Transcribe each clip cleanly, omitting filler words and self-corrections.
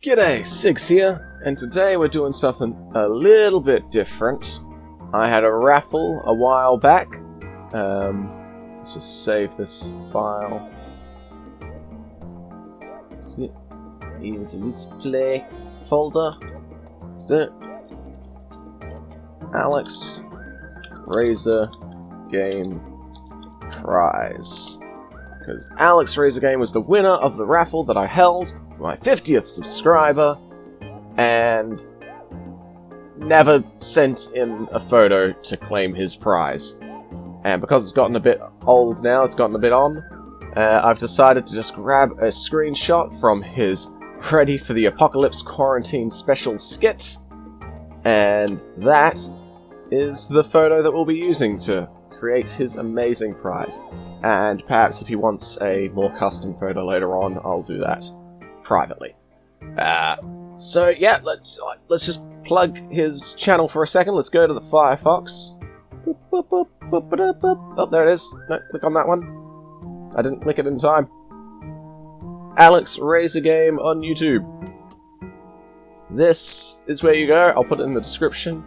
G'day, SiGGz here, and today we're doing something a little bit different. I had a raffle a while back. Let's just save this file. INSENSITIVE folder. Alex Razor Game prize. Because Alex Razor Game was the winner of the raffle that I held for my 50th subscriber, and never sent in a photo to claim his prize. And because it's gotten a bit old now, it's gotten a bit on, I've decided to just grab a screenshot from his Ready for the Apocalypse Quarantine Special skit, and that is the photo that we'll be using to create his amazing prize. And perhaps if he wants a more custom photo later on, I'll do that privately. So yeah, let's just plug his channel for a second. Let's go to the Firefox. Oh, there it is. No, click on that one. I didn't click it in time. Alex Razor Game on YouTube. This is where you go. I'll put it in the description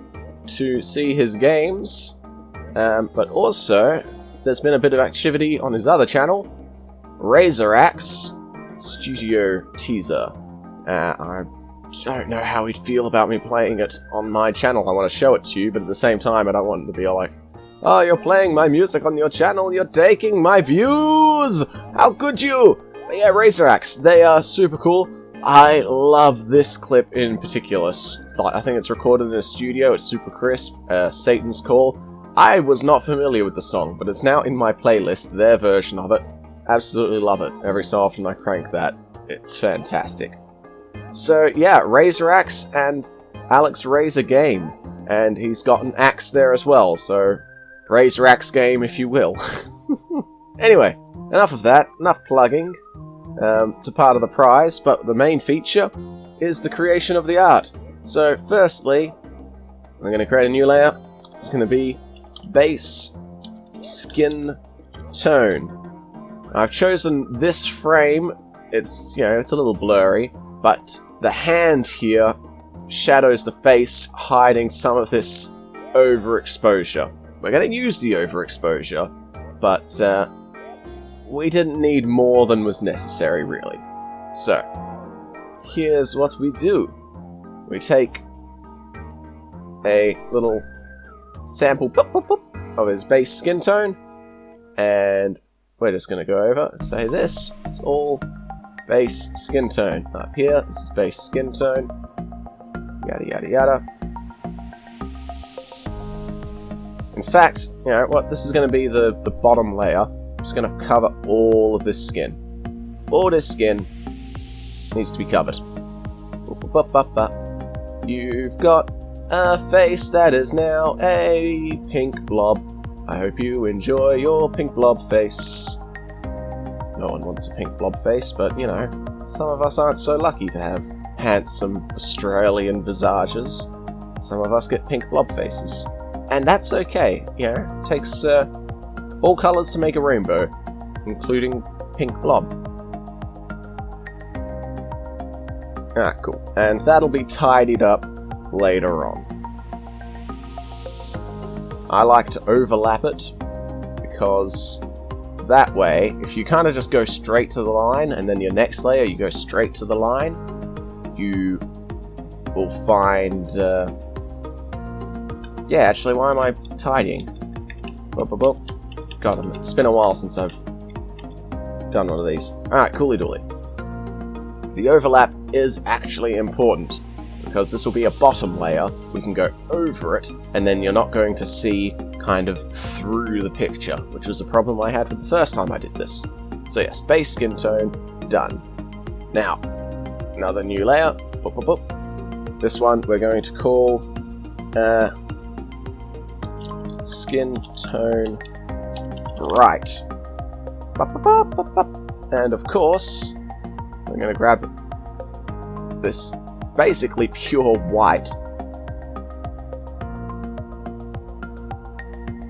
to see his games. But also, there's been a bit of activity on his other channel, Razor Studio Teaser. I don't know how he'd feel about me playing it on my channel. I want to show it to you, but at the same time, I don't want him to be all like, "Oh, you're playing my music on your channel, you're taking my views! How could you?" But yeah, Razor they are super cool. I love this clip in particular. I think it's recorded in a studio, it's super crisp, Satan's Call. I was not familiar with the song, but it's now in my playlist, their version of it. Absolutely love it. Every so often I crank that. It's fantastic. So yeah, Razor and Alex Razor Game. And he's got an axe there as well, so Razor Game if you will. Anyway, enough of that, enough plugging. It's a part of the prize, but the main feature is the creation of the art. So firstly, I'm going to create a new layer. This is going to be base skin tone. I've chosen this frame. It's, you know, it's a little blurry, but the hand here shadows the face, hiding some of this overexposure. We're going to use the overexposure, but we didn't need more than was necessary, really. So, here's what we do. We take a little sample of his base skin tone, and we're just going to go over and say this is all base skin tone. Up here, this is base skin tone, yada yada yada. In fact, you know what, this is going to be the bottom layer. I'm just going to cover all of this skin. All this skin needs to be covered. You've got a face that is now a pink blob. I hope you enjoy your pink blob face. No one wants a pink blob face, but, you know, some of us aren't so lucky to have handsome Australian visages. Some of us get pink blob faces. And that's okay, you know, it takes all colours to make a rainbow, including pink blob. Ah, cool. And that'll be tidied up later on. I like to overlap it, because that way, if you kind of just go straight to the line, and then your next layer you go straight to the line, you will find... yeah, actually, why am I tidying? God, it's been a while since I've done one of these. Alright, cooly dooly. The overlap is actually important, because this will be a bottom layer. We can go over it, and then you're not going to see kind of through the picture, which was a problem I had with the first time I did this. So yes, base skin tone, done. Now, another new layer. This one we're going to call skin tone bright. And of course, I'm going to grab this basically pure white.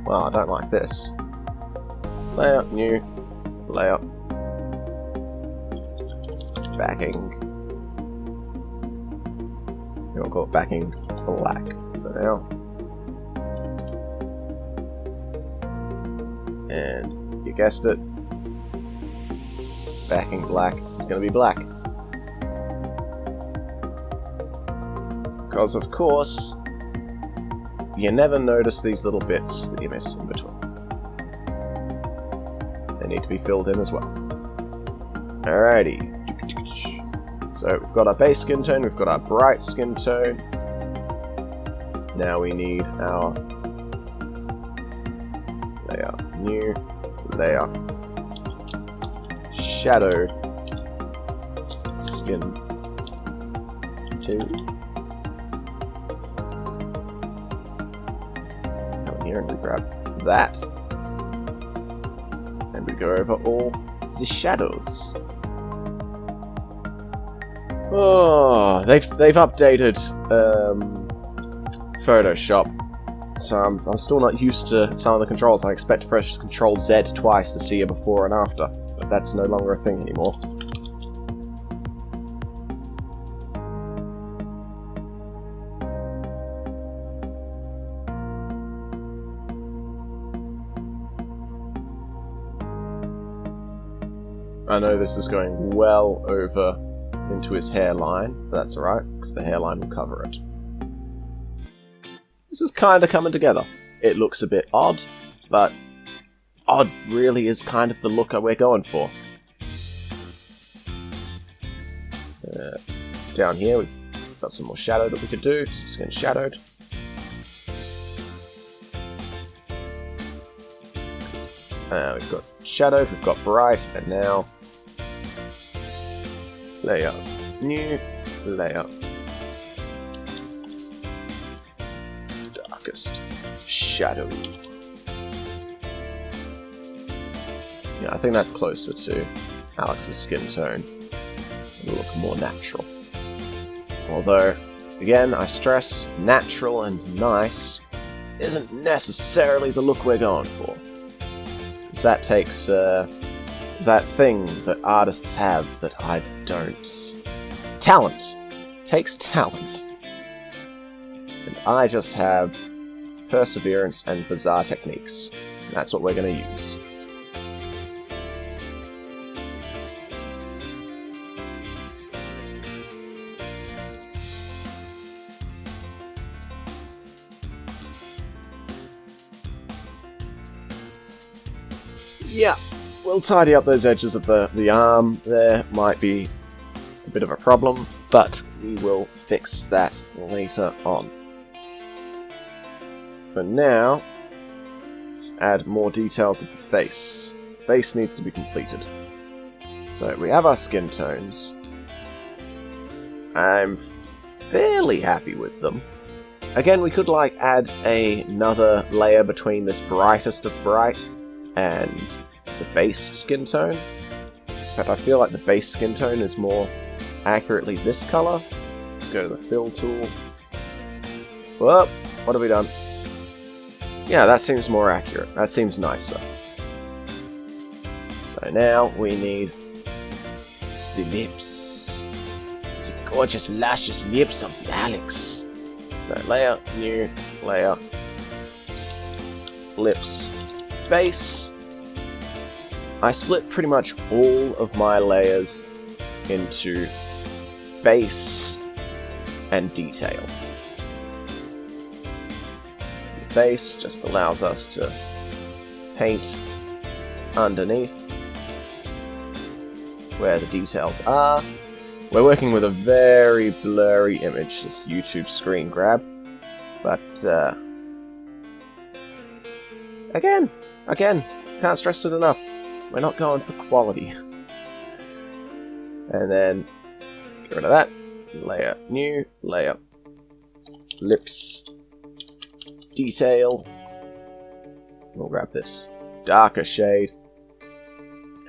Well, I don't like this. Layer, new, layer, backing, We'll call it backing black for now. And you guessed it, backing black is going to be black. Because, of course, you never notice these little bits that you miss in between. They need to be filled in as well. Alrighty. So we've got our base skin tone, we've got our bright skin tone. Now we need our layer, new layer, shadow skin 2. Come here and we grab that. And we go over all the shadows. Oh, they've updated Photoshop, so I'm still not used to some of the controls. I expect to press Control Z twice to see a before and after, but that's no longer a thing anymore. I know this is going well over into his hairline, but that's alright, because the hairline will cover it. This is kind of coming together. It looks a bit odd, but odd really is kind of the look we're going for. Down here we've got some more shadow that we could do, some skin shadowed. We've got shadowed, we've got bright, and now layer, new layer, darkest shadowy. Yeah, I think that's closer to Alex's skin tone. It'll look more natural. Although, again, I stress, natural and nice isn't necessarily the look we're going for. Because that takes that thing that artists have that I don't. Talent. Takes talent. And I just have perseverance and bizarre techniques. And that's what we're going to use. Yeah. We'll tidy up those edges of the arm. There might be a bit of a problem, but we will fix that later on. For now, let's add more details of the face. The face needs to be completed. So we have our skin tones. I'm fairly happy with them. Again, we could like add another layer between this brightest of bright and the base skin tone. In fact, I feel like the base skin tone is more accurately this color. So let's go to the fill tool. Whoop! What have we done? Yeah, that seems more accurate. That seems nicer. So now we need the lips. The gorgeous, luscious lips of the Alex. So layer, new layer, lips, base. I split pretty much all of my layers into base and detail. The base just allows us to paint underneath where the details are. We're working with a very blurry image, this YouTube screen grab, but again, can't stress it enough. We're not going for quality. And then, get rid of that. Layer, new, layer. Lips. Detail. We'll grab this darker shade.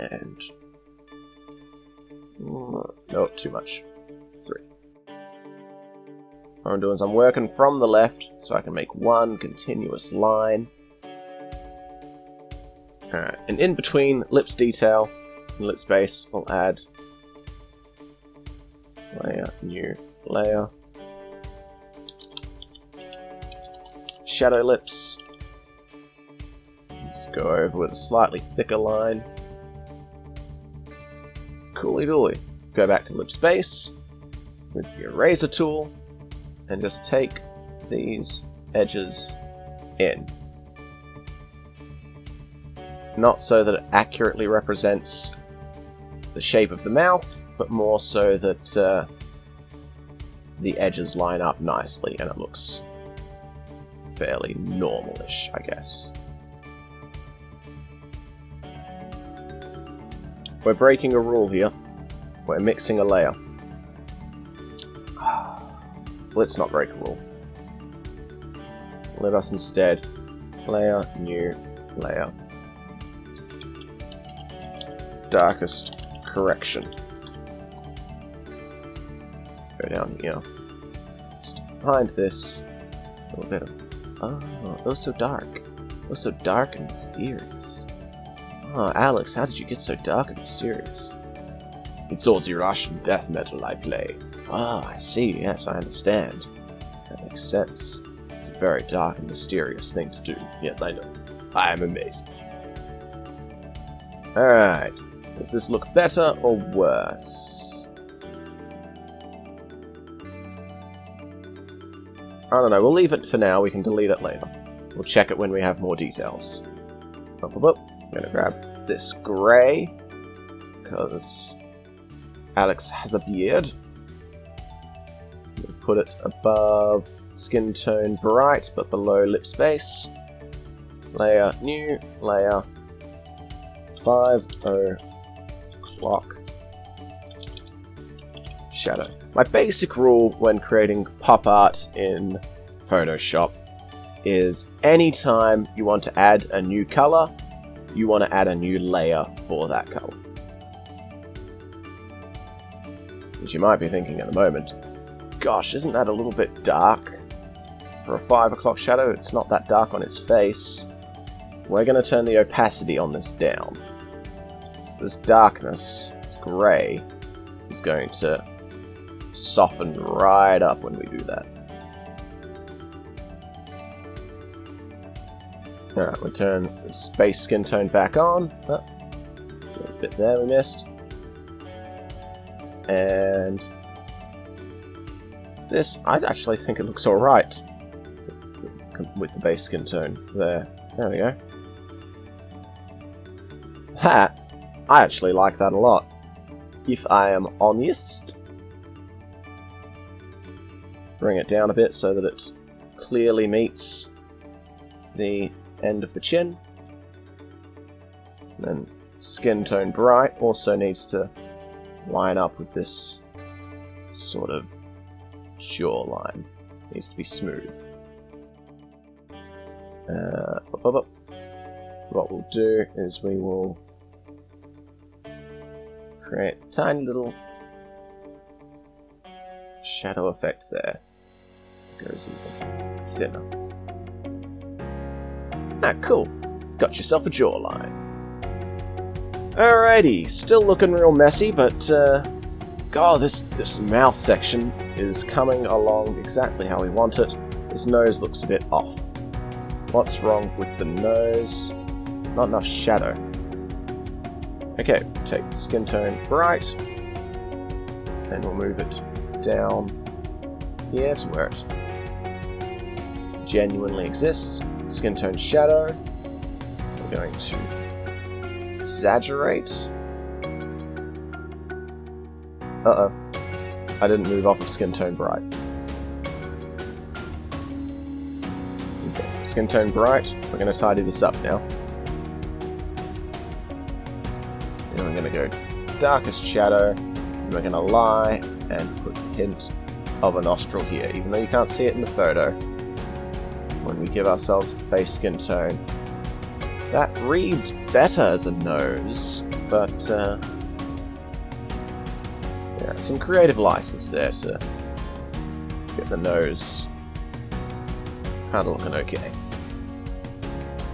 And... no, too much. 3. What I'm doing is I'm working from the left, so I can make one continuous line. Alright, and in between lips detail and lips base, we'll add layer, new layer, shadow lips. Just go over with a slightly thicker line. Cooly dooly. Go back to lips base with your eraser tool and just take these edges in. Not so that it accurately represents the shape of the mouth, but more so that the edges line up nicely and it looks fairly normal-ish, I guess. We're breaking a rule here. We're mixing a layer. Let's not break a rule. Let us instead layer, new layer. Darkest correction. Go down here. Just behind this, a little bit of... Oh, so dark. Oh, so dark and mysterious. Oh, Alex, how did you get so dark and mysterious? It's all the Russian death metal I play. Ah, I see, yes, I understand. That makes sense. It's a very dark and mysterious thing to do. Yes, I know. I am amazing. Alright. Does this look better or worse? I don't know, we'll leave it for now, we can delete it later. We'll check it when we have more details. Up, up, up. I'm gonna grab this grey, because Alex has a beard. We'll put it above skin tone bright, but below lip space. Layer new, layer 50 o'clock shadow. My basic rule when creating pop art in Photoshop is anytime you want to add a new color, you want to add a new layer for that color. As you might be thinking at the moment, gosh, isn't that a little bit dark? For a 5 o'clock shadow, it's not that dark on its face. We're going to turn the opacity on this down. So this darkness, this grey, is going to soften right up when we do that. Alright, we turn the space skin tone back on. Oh, so there's a bit there we missed. And this, I actually think it looks alright with the base skin tone there. There we go. That, I actually like that a lot. If I am honest. Bring it down a bit so that it clearly meets the end of the chin. And then skin tone bright also needs to line up with this sort of jawline. Needs to be smooth. What we'll do is we will create a tiny little shadow effect there. It goes even thinner. Ah, cool. Got yourself a jawline. Alrighty, still looking real messy, but God, this mouth section is coming along exactly how we want it. His nose looks a bit off. What's wrong with the nose? Not enough shadow. Okay, take the skin tone bright, and we'll move it down here to where it genuinely exists. Skin tone shadow. We're going to exaggerate. Uh-oh. I didn't move off of skin tone bright. Okay, skin tone bright. We're going to tidy this up now. And we're going to go darkest shadow. And we're going to lie and put a hint of a nostril here, even though you can't see it in the photo. When we give ourselves base skin tone, that reads better as a nose, but yeah, some creative license there to get the nose kind of looking okay.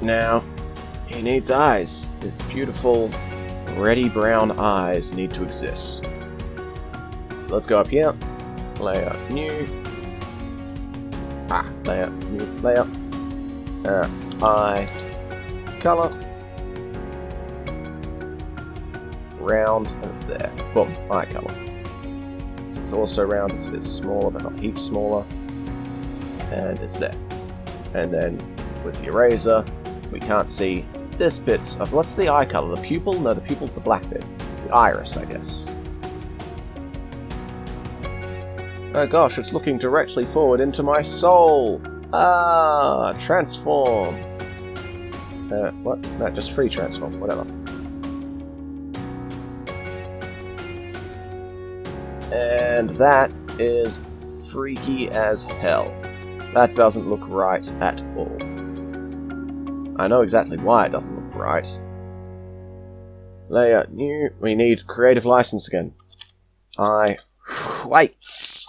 Now, he needs eyes. His beautiful reddy brown eyes need to exist. So let's go up here, layer new, layer new, layer, eye color. Round, and it's there. Boom, eye color. This is also round, it's a bit smaller, but not heaps smaller. And it's there. And then with the eraser, we can't see this bit's of, what's the eye color? The pupil? No, the pupil's the black bit. The iris, I guess. Oh gosh, it's looking directly forward into my soul! Ah, transform! What? No, just free transform, whatever. And that is freaky as hell. That doesn't look right at all. I know exactly why it doesn't look right. Layer new. We need creative license again. Wait.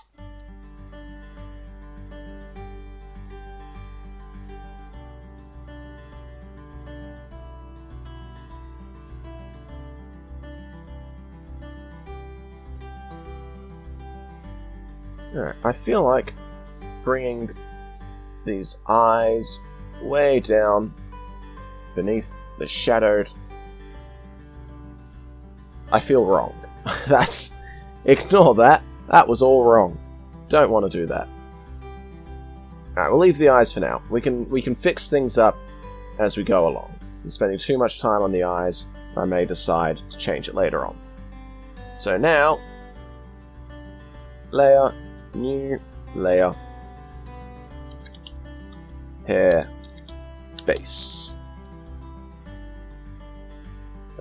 I feel like bringing these eyes way down beneath the shadowed. I feel wrong. Ignore that. That was all wrong. Don't want to do that. Alright, we'll leave the eyes for now. We can fix things up as we go along. And spending too much time on the eyes, I may decide to change it later on. So now, layer, new layer, hair, base.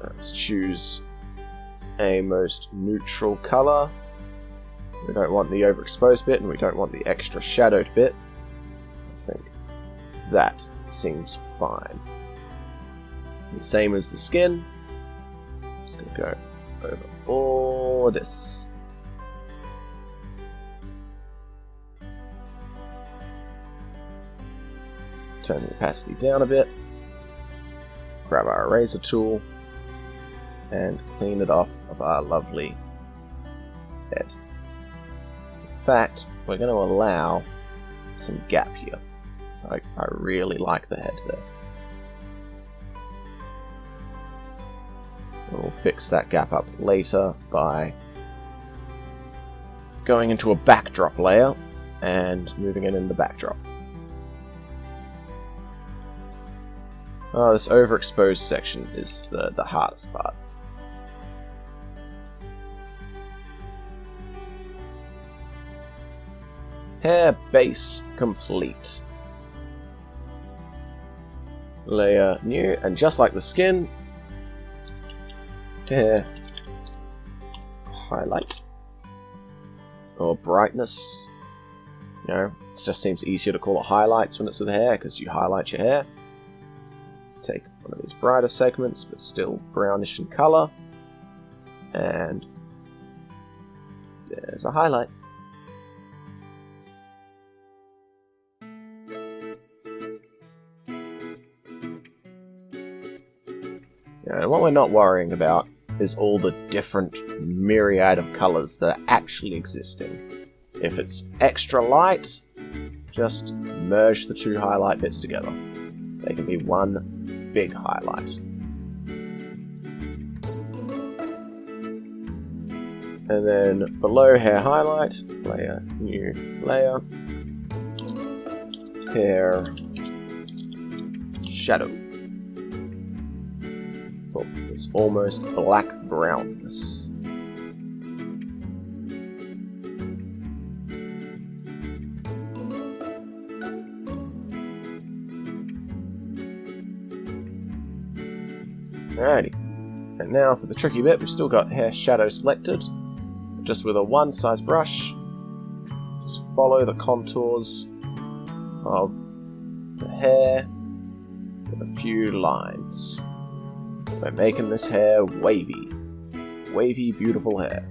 Let's choose a most neutral color. We don't want the overexposed bit, and we don't want the extra shadowed bit. I think that seems fine. And same as the skin. Just gonna go over all this. Turn the opacity down a bit. Grab our eraser tool and clean it off of our lovely head. In fact, we're going to allow some gap here. So I really like the head there. And we'll fix that gap up later by going into a backdrop layer and moving it in the backdrop. Oh, this overexposed section is the hardest part. Hair base complete. Layer new, and just like the skin, hair highlight or brightness. You know, it just seems easier to call it highlights when it's with hair because you highlight your hair. Take one of these brighter segments, but still brownish in color, and there's a highlight. And what we're not worrying about is all the different myriad of colors that are actually existing. If it's extra light, just merge the two highlight bits together. They can be one big highlight. And then below hair highlight, layer, new layer, hair, shadow. Well, it's almost black brownness. Alrighty, and now for the tricky bit, we've still got hair shadow selected. Just with a one size brush, just follow the contours of the hair with a few lines. We're making this hair wavy. Wavy, beautiful hair.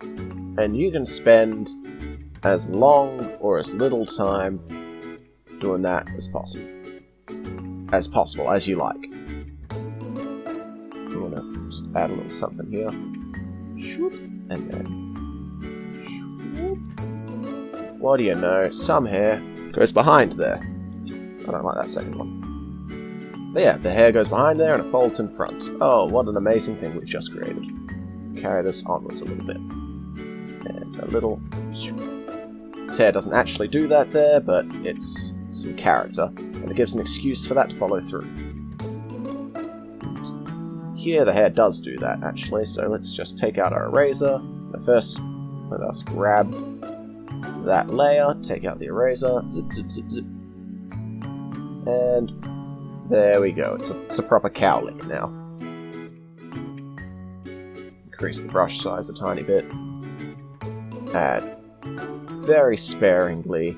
And you can spend as long or as little time doing that as possible. As you like. I'm gonna just add a little something here. Shoop, and then shoop. What do you know? Some hair goes behind there. I don't like that second one. But yeah, the hair goes behind there and it folds in front. Oh, what an amazing thing we've just created. Carry this onwards a little bit. And a little... His hair doesn't actually do that there, but it's some character. And it gives an excuse for that to follow through. Here the hair does do that, actually, so let's just take out our eraser. But first, let us grab that layer, take out the eraser, zip, zip, zip, zip. And there we go, it's a proper cowlick now. Increase the brush size a tiny bit. Add very sparingly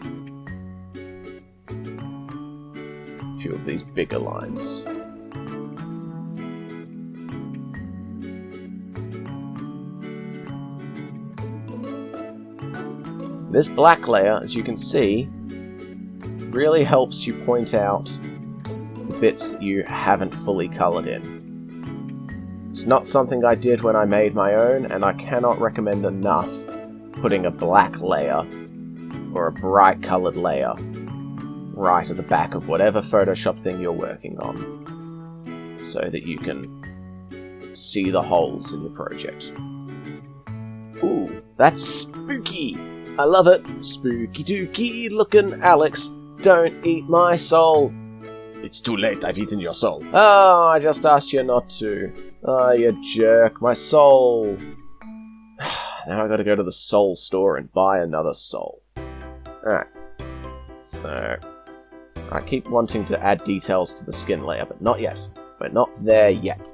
a few of these bigger lines. This black layer, as you can see, really helps you point out the bits that you haven't fully coloured in. It's not something I did when I made my own, and I cannot recommend enough putting a black layer or a bright coloured layer right at the back of whatever Photoshop thing you're working on, so that you can see the holes in your project. Ooh, that's spooky! I love it! Spooky dooky looking Alex, don't eat my soul! It's too late, I've eaten your soul. Oh, I just asked you not to. Oh, you jerk, my soul! Now I gotta go to the soul store and buy another soul. Alright. So, I keep wanting to add details to the skin layer, but not yet. We're not there yet.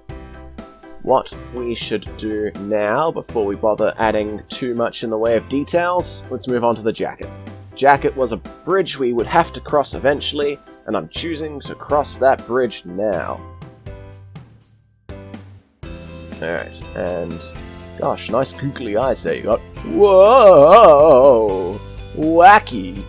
What we should do now, before we bother adding too much in the way of details, let's move on to the jacket. Jacket was a bridge we would have to cross eventually, and I'm choosing to cross that bridge now. Alright, and... gosh, nice googly eyes there you got. Whoa! Wacky!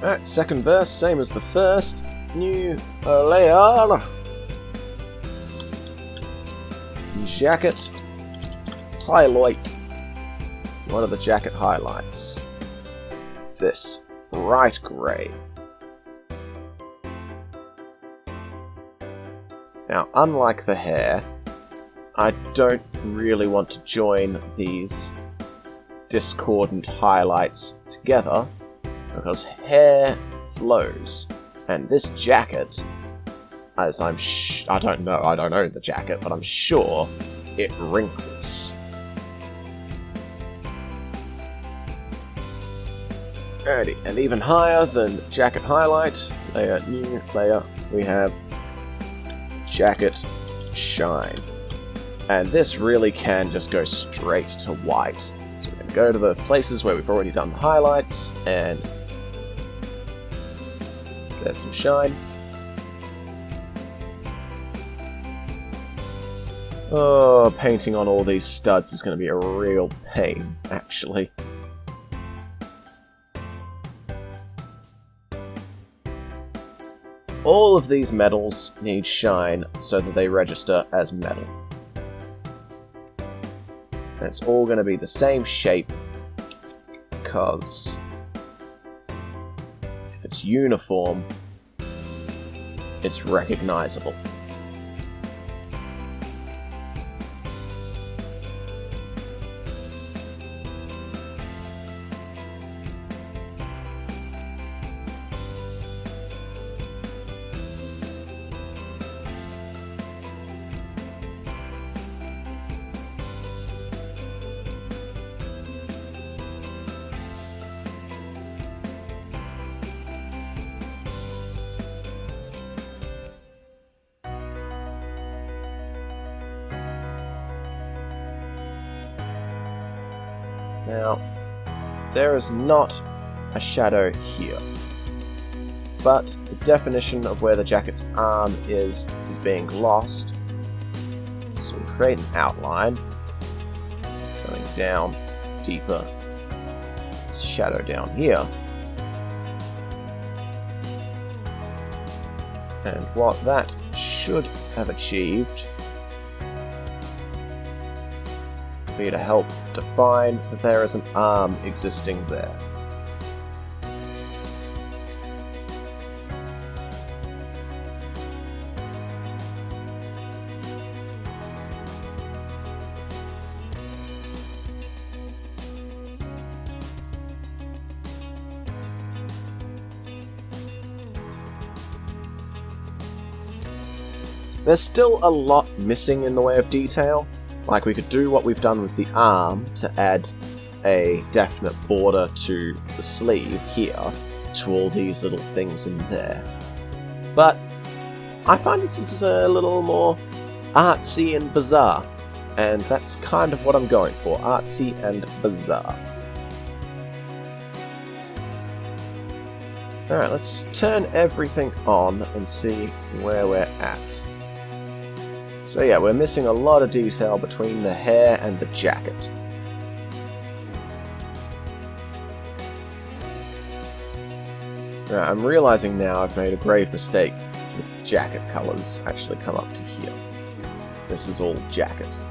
Alright, second verse, same as the first. New layer. Jacket highlight. One of the jacket highlights. This bright grey. Now, unlike the hair, I don't really want to join these discordant highlights together, because hair flows, and this jacket, as I don't own the jacket, but I'm sure it wrinkles. Alrighty, and even higher than jacket highlight, layer, new layer, we have jacket shine. And this really can just go straight to white. So we're going to go to the places where we've already done the highlights, and there's some shine. Oh, painting on all these studs is going to be a real pain, actually. All of these metals need shine so that they register as metal. And it's all going to be the same shape, because if it's uniform, it's recognizable. Now, there is not a shadow here, but the definition of where the jacket's arm is being lost. So we create an outline, going down deeper, shadow down here. And what that should have achieved be to help define that there is an arm existing there. There's still a lot missing in the way of detail. Like, we could do what we've done with the arm to add a definite border to the sleeve here, to all these little things in there. But I find this is a little more artsy and bizarre, and that's kind of what I'm going for, artsy and bizarre. Alright, let's turn everything on and see where we're at. So yeah, we're missing a lot of detail between the hair and the jacket. Right, I'm realizing now I've made a grave mistake with the jacket colours actually come up to here. This is all jacket.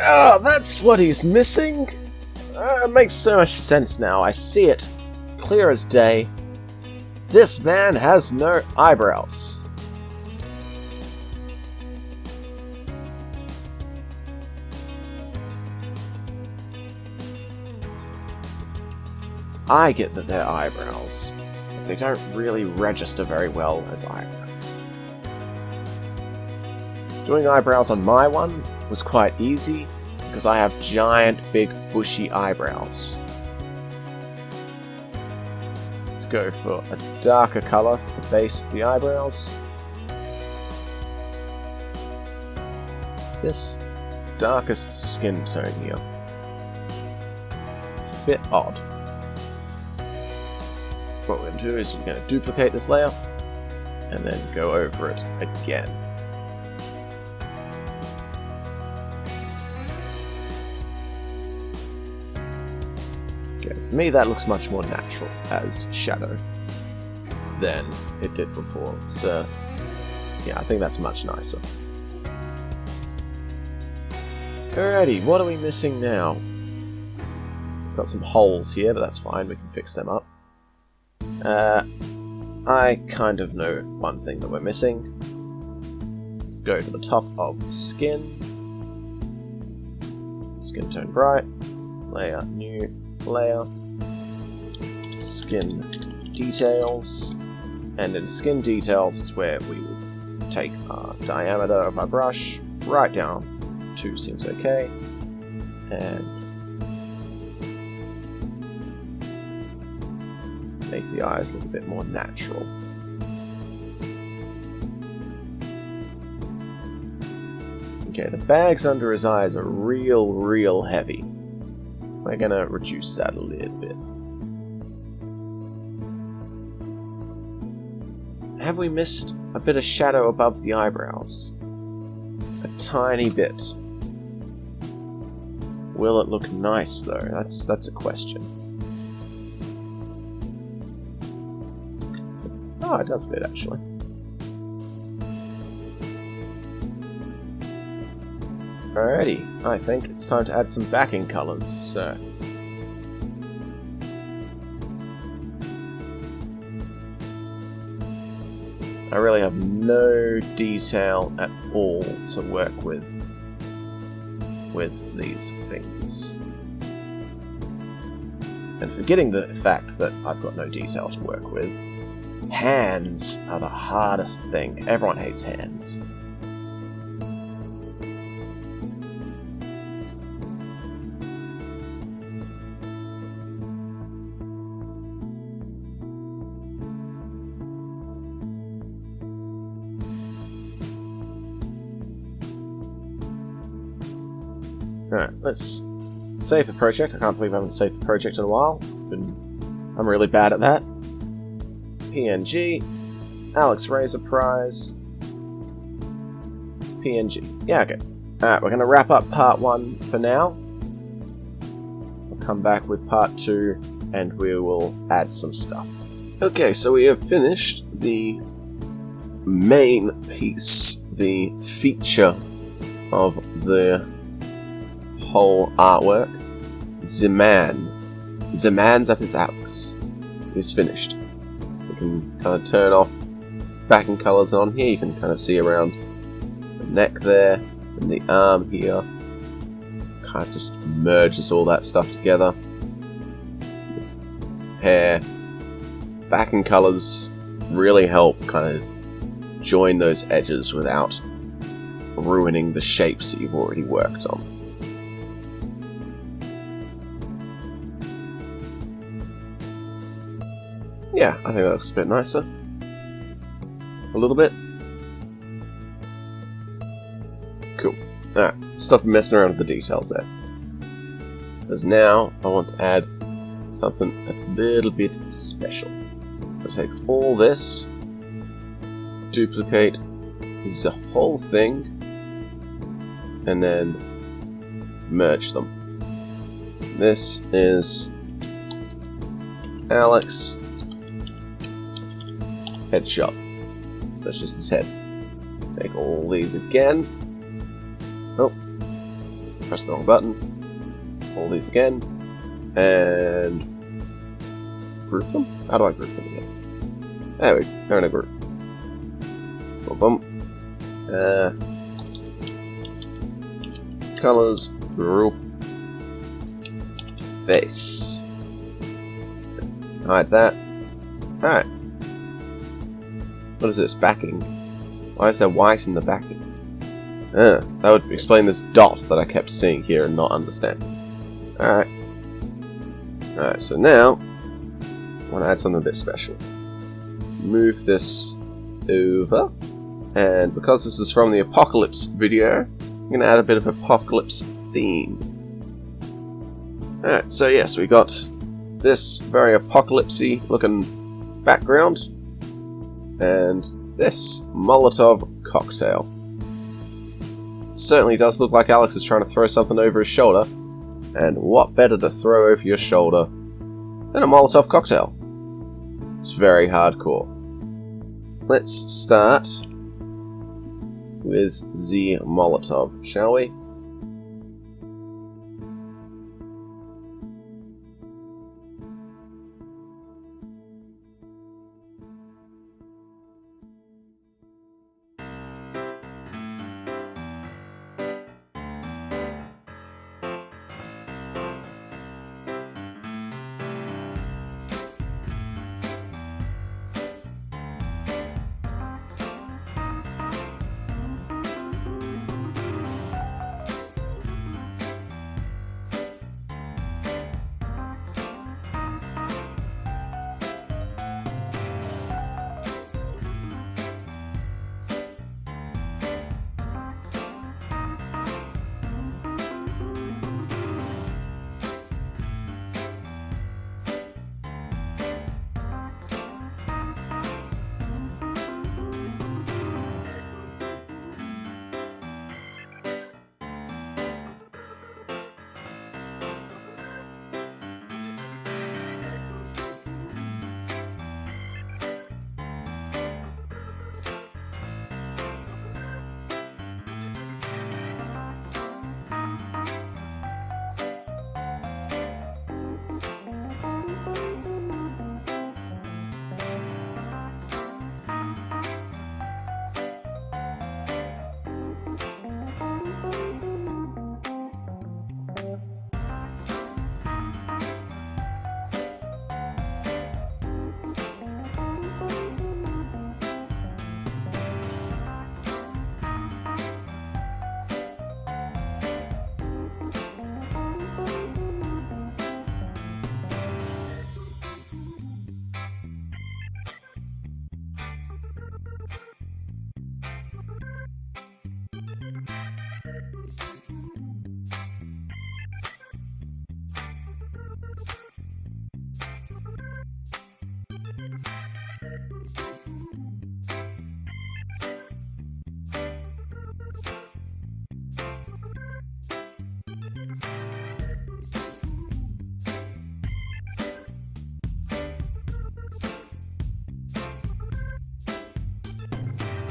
Oh, that's what he's missing! It makes so much sense now. I see it clear as day. This man has no eyebrows. I get that they're eyebrows, but they don't really register very well as eyebrows. Doing eyebrows on my one was quite easy, because I have giant, big, bushy eyebrows. Let's go for a darker colour for the base of the eyebrows. This darkest skin tone here. It's a bit odd. What we're going to do is we're going to duplicate this layer, and then go over it again. To me, that looks much more natural as shadow than it did before. So, yeah, I think that's much nicer. Alrighty, what are we missing now? We've got some holes here, but that's fine, we can fix them up. I kind of know one thing that we're missing. Let's go to the top of the skin. Skin tone bright. Layer, new. Layer, skin details, and in skin details is where we will take our diameter of our brush right down. 2 seems okay, and make the eyes look a bit more natural. Okay, the bags under his eyes are real heavy. We're gonna reduce that a little bit. Have we missed a bit of shadow above the eyebrows? A tiny bit. Will it look nice though? That's a question. Oh, it does a bit actually. Alrighty, I think it's time to add some backing colours, so... I really have no detail at all to work with these things. And forgetting the fact that I've got no detail to work with, hands are the hardest thing. Everyone hates hands. Alright, let's save the project. I can't believe I haven't saved the project in a while. I'm really bad at that. PNG, Alex Razor Prize, PNG. Yeah, okay. Alright, we're going to wrap up part 1 for now. We'll come back with part 2 and we will add some stuff. Okay, so we have finished the main piece, the feature of the whole artwork. The man that is Alex is finished. We can kind of turn off backing colours on here. You can kind of see around the neck there and the arm here. Kind of just merges all that stuff together. With hair, backing colours really help kind of join those edges without ruining the shapes that you've already worked on. Yeah, I think that looks a bit nicer. A little bit. Cool. Alright, stop messing around with the details there. Because now I want to add something a little bit special. I'll take all this, duplicate the whole thing, and then merge them. This is Alex headshot. So that's just his head. Take all these again. Oh, press the wrong button. All these again, and group them. How do I group them again? There we go. They're in a group. Boom, boom. Colors, group, face. Hide that. Alright. What is this? Backing? Why is there white in the backing? That would explain this dot that I kept seeing here and not understanding. Alright. Alright, so now I want to add something a bit special. Move this over. And because this is from the Apocalypse video, I'm going to add a bit of Apocalypse theme. Alright, so yes, we got this very apocalypsy looking background. And this Molotov cocktail. It certainly does look like Alex is trying to throw something over his shoulder. And what better to throw over your shoulder than a Molotov cocktail? It's very hardcore. Let's start with the Molotov, shall we?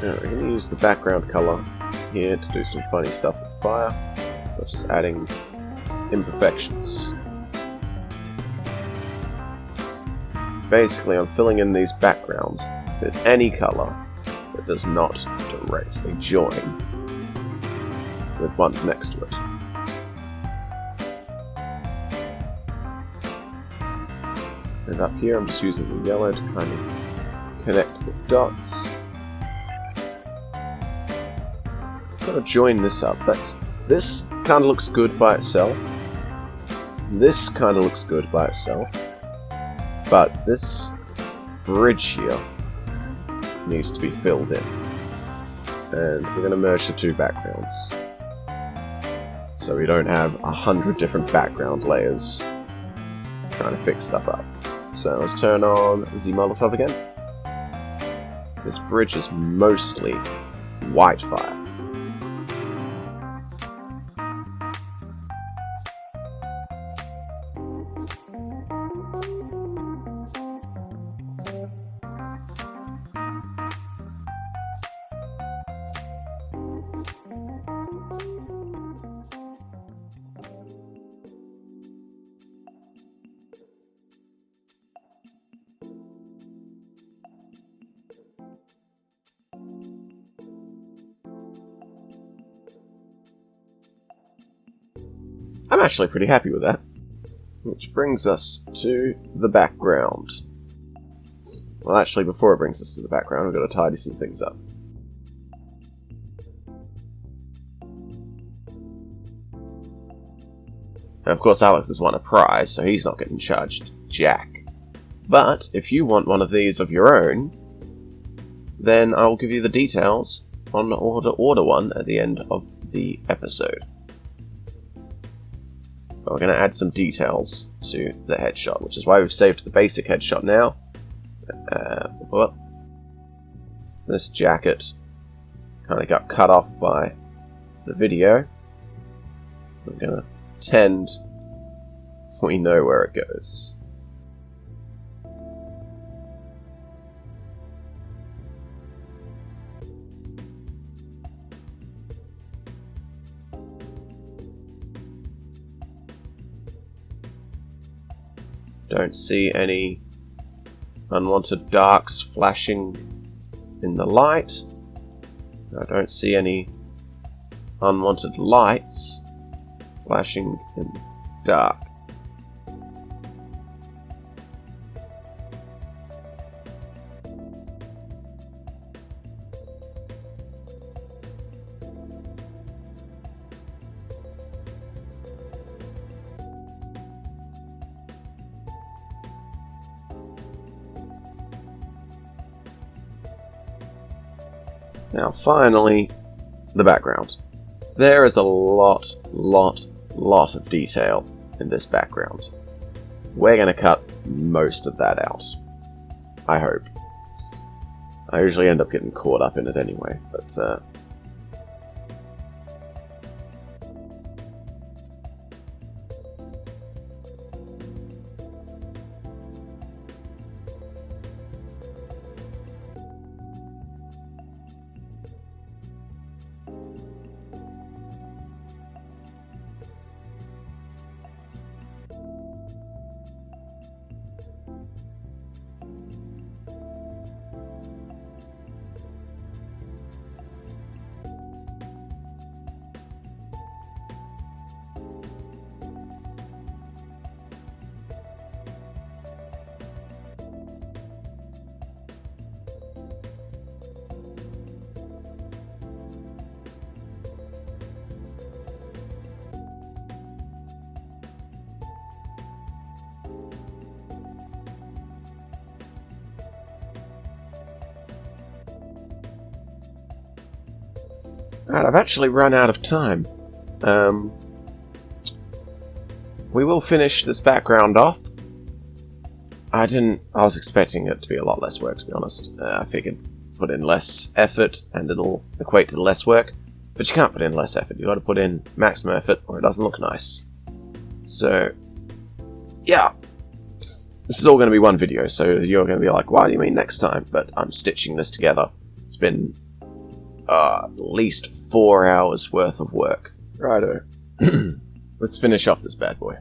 Now we're going to use the background colour here to do some funny stuff with fire, such as adding imperfections. Basically, I'm filling in these backgrounds with any colour that does not directly join with ones next to it. And up here I'm just using the yellow to kind of connect the dots. I've got to join this up. This kind of looks good by itself. This kind of looks good by itself. But this bridge here needs to be filled in. And we're going to merge the two backgrounds, so we don't have 100 different background layers trying to fix stuff up. So let's turn on the Molotov again. This bridge is mostly white fire. I'm actually pretty happy with that. Which brings us to the background. Well, actually, before it brings us to the background, we've got to tidy some things up. Now, of course, Alex has won a prize, so he's not getting charged jack. But if you want one of these of your own, then I will give you the details on order one at the end of the episode. But we're going to add some details to the headshot, which is why we've saved the basic headshot now. This jacket kind of got cut off by the video. I'm going to pretend we know where it goes. Don't see any unwanted darks flashing in the light. I don't see any unwanted lights flashing in the dark. Now finally, the background. There is a lot of detail in this background. We're going to cut most of that out. I hope. I usually end up getting caught up in it anyway, but Alright, I've actually run out of time. We will finish this background off. I was expecting it to be a lot less work, to be honest. I figured put in less effort and it'll equate to less work. But you can't put in less effort, you've got to put in maximum effort or it doesn't look nice. So, yeah. This is all going to be one video, so you're going to be like, what do you mean next time? But I'm stitching this together. It's been At least 4 hours worth of work. Righto. Let's finish off this bad boy.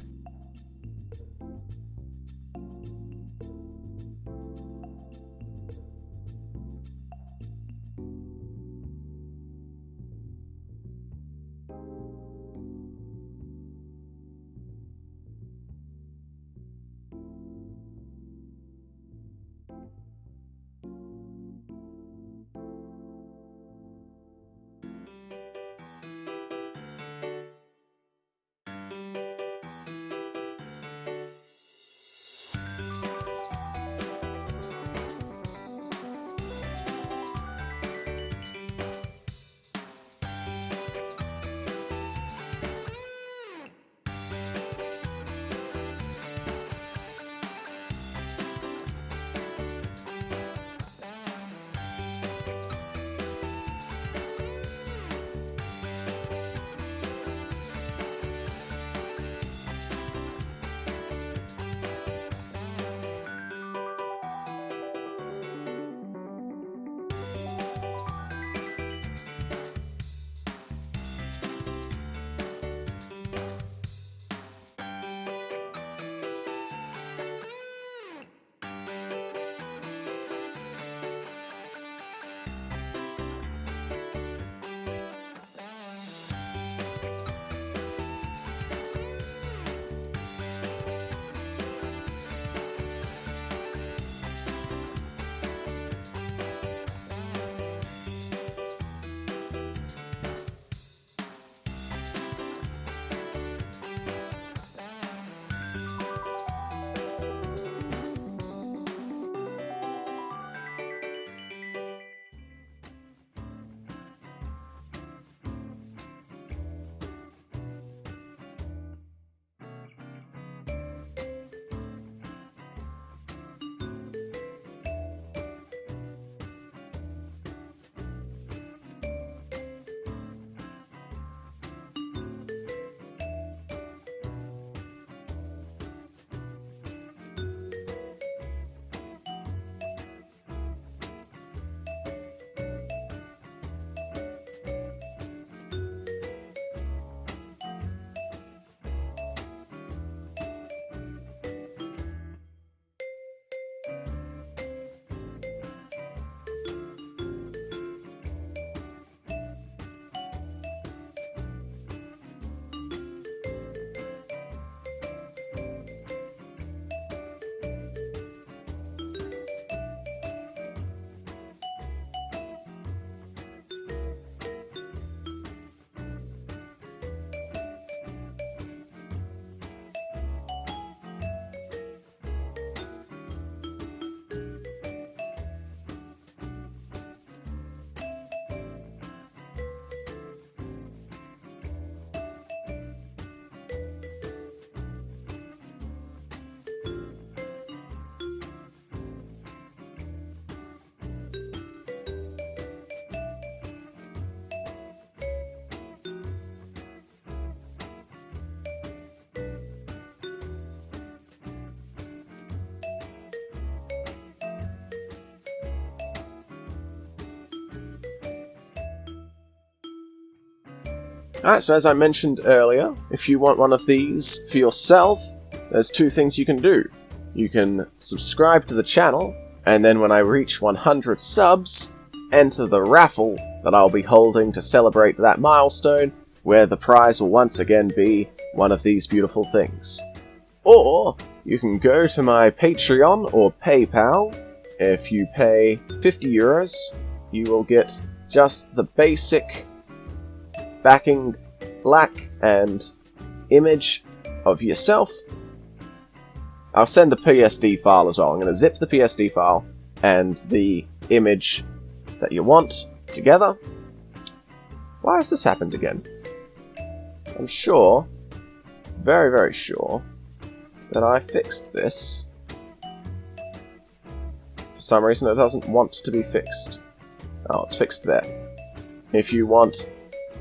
Alright, so as I mentioned earlier, if you want one of these for yourself, there's two things you can do. You can subscribe to the channel, and then when I reach 100 subs, enter the raffle that I'll be holding to celebrate that milestone, where the prize will once again be one of these beautiful things. Or, you can go to my Patreon or PayPal. If you pay 50 euros, you will get just the basic backing black and image of yourself. I'll send the PSD file as well. I'm going to zip the PSD file and the image that you want together. Why has this happened again? I'm sure, very, very sure, that I fixed this. For some reason it doesn't want to be fixed. Oh, it's fixed there. If you want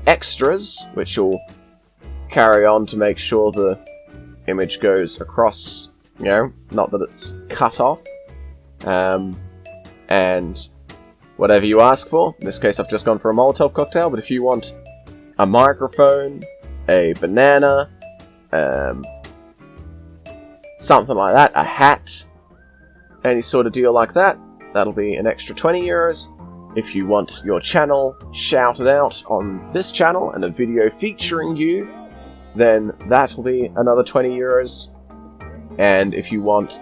extras, which will carry on to make sure the image goes across, you know, not that it's cut off, and whatever you ask for. In this case, I've just gone for a Molotov cocktail, but if you want a microphone, a banana, something like that, a hat, any sort of deal like that, that'll be an extra 20 euros. If you want your channel shouted out on this channel and a video featuring you, then that will be another 20 euros. And if you want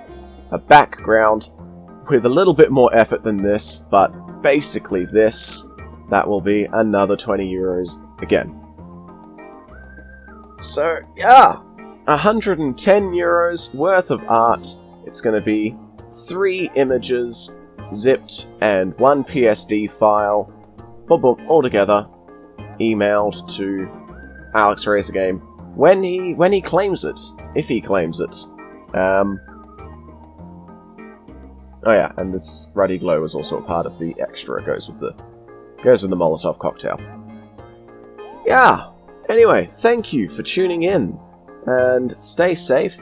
a background with a little bit more effort than this, but basically this, that will be another 20 euros again. So, yeah, 110 euros worth of art. It's going to be 3 images, zipped, and 1 PSD file, boom, boom, all together, emailed to SiGGzGaming when he claims it, if he claims it. Oh yeah, and this ruddy glow is also a part of the extra. It goes with the Molotov cocktail. Yeah. Anyway, thank you for tuning in, and stay safe.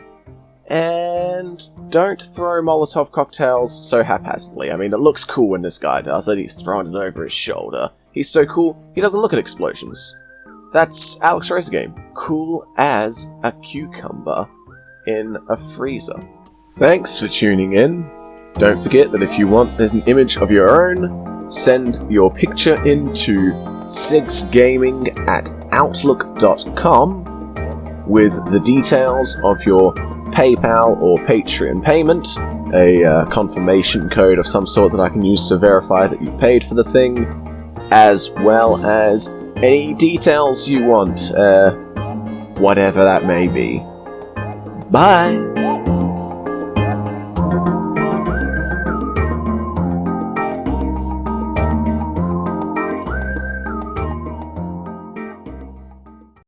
And don't throw Molotov cocktails so haphazardly. I mean, it looks cool when this guy does it. He's throwing it over his shoulder. He's so cool, he doesn't look at explosions. That's SiGGzGaming. Cool as a cucumber in a freezer. Thanks for tuning in. Don't forget that if you want an image of your own, send your picture into SiGGzGaming@outlook.com with the details of your PayPal or Patreon payment, a confirmation code of some sort that I can use to verify that you paid for the thing, as well as any details you want, whatever that may be. Bye!